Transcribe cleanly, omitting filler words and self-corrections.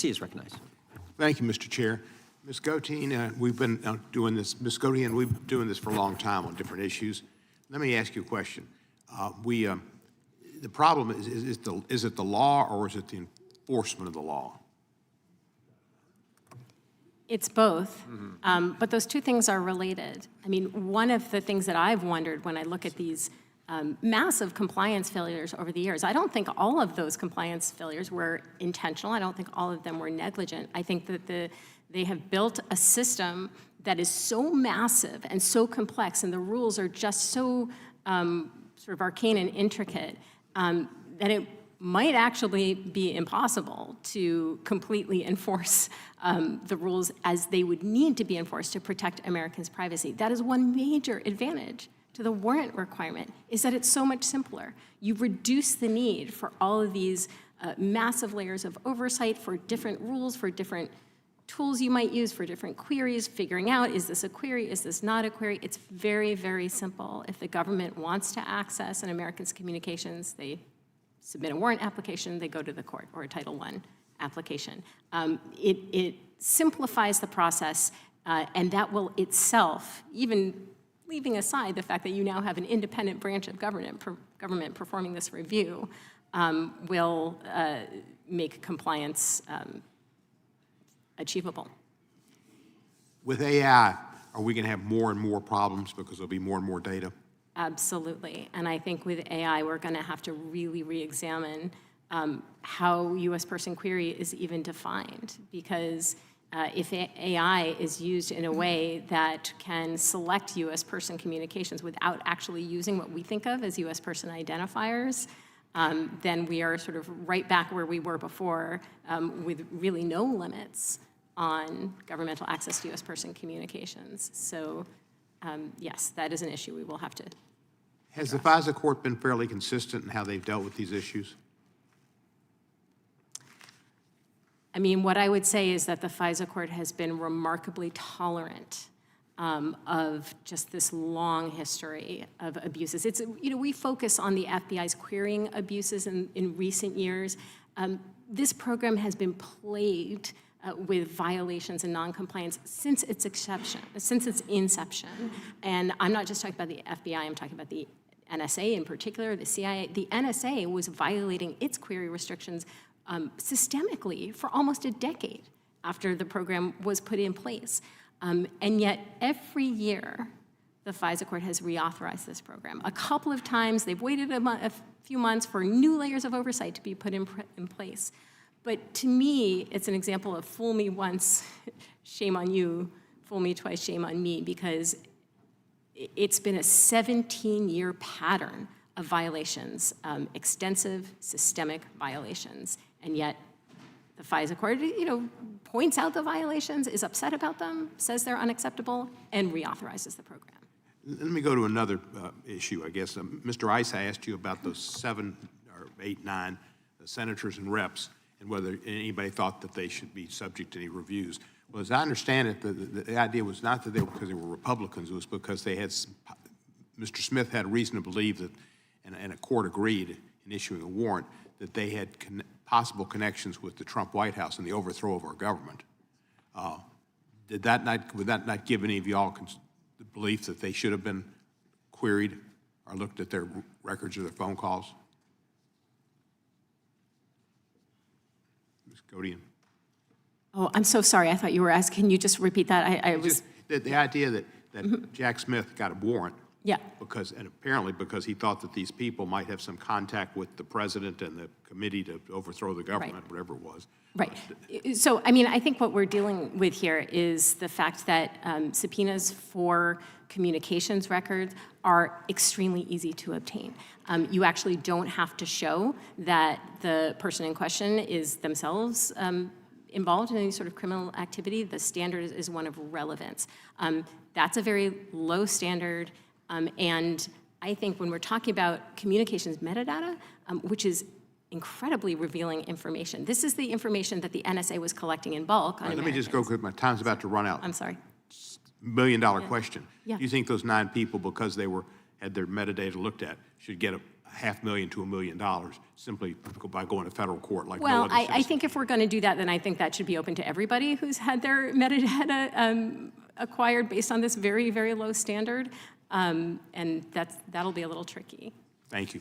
He is recognized. Thank you, Mr. Chair. Ms. Goteen, we've been doing this. Ms. Goteen, we've been doing this for a long time on different issues. Let me ask you a question. The problem is it the law or is it the enforcement of the law? It's both, but those two things are related. I mean, one of the things that I've wondered when I look at these massive compliance failures over the years, I don't think all of those compliance failures were intentional. I don't think all of them were negligent. I think that they have built a system that is so massive and so complex, and the rules are just so sort of arcane and intricate that it might actually be impossible to completely enforce the rules as they would need to be enforced to protect Americans' privacy. That is one major advantage to the warrant requirement, is that it's so much simpler. You reduce the need for all of these massive layers of oversight for different rules, for different tools you might use for different queries, figuring out, is this a query, is this not a query? It's very, very simple. If the government wants to access an American's communications, they submit a warrant application, they go to the court, or a Title I application. It simplifies the process, and that will itself, even leaving aside the fact that you now have an independent branch of government performing this review, will make compliance achievable. With AI, are we going to have more and more problems because there'll be more and more data? Absolutely, and I think with AI, we're going to have to really re-examine how U.S. person query is even defined, because if AI is used in a way that can select U.S. person communications without actually using what we think of as U.S. person identifiers, then we are sort of right back where we were before with really no limits on governmental access to U.S. person communications. So yes, that is an issue we will have to address. Has the FISA court been fairly consistent in how they've dealt with these issues? I mean, what I would say is that the FISA court has been remarkably tolerant of just this long history of abuses. It's, you know, we focus on the FBI's querying abuses in recent years. This program has been plagued with violations and noncompliance since its inception. And I'm not just talking about the FBI, I'm talking about the NSA in particular, the CIA. The NSA was violating its query restrictions systemically for almost a decade after the program was put in place. And yet every year, the FISA court has reauthorized this program. A couple of times, they've waited a few months for new layers of oversight to be put in place. But to me, it's an example of fool me once, shame on you, fool me twice, shame on me, because it's been a 17-year pattern of violations, extensive, systemic violations. And yet, the FISA court, you know, points out the violations, is upset about them, says they're unacceptable, and reauthorizes the program. Let me go to another issue, I guess. Mr. Ice, I asked you about those 7 or 8, 9 senators and reps, and whether anybody thought that they should be subject to any reviews. Well, as I understand it, the idea was not that they were because they were Republicans, it was because they had, Mr. Smith had reason to believe that, and a court agreed in issuing a warrant, that they had possible connections with the Trump White House and the overthrow of our government. Would that not give any of y'all the belief that they should have been queried or looked at their records or their phone calls? Ms. Goteen. Oh, I'm so sorry. I thought you were asking. Can you just repeat that? I was... The idea that Jack Smith got a warrant, yeah, and apparently because he thought that these people might have some contact with the president and the committee to overthrow the government, right, whatever it was. Right. So, I mean, I think what we're dealing with here is the fact that subpoenas for communications records are extremely easy to obtain. You actually don't have to show that the person in question is themselves involved in any sort of criminal activity. The standard is one of relevance. That's a very low standard, and I think when we're talking about communications metadata, which is incredibly revealing information. This is the information that the NSA was collecting in bulk on Americans. Let me just go quick. My time's about to run out. I'm sorry. $1 million question. Yeah. Do you think those 9 people, because they had their metadata looked at, should get $500,000 to $1 million simply by going to federal court like no Well, other I citizen. think if we're going to do that, then I think that should be open to everybody who's had their metadata acquired based on this very, very low standard. And that'll be a little tricky. Thank you.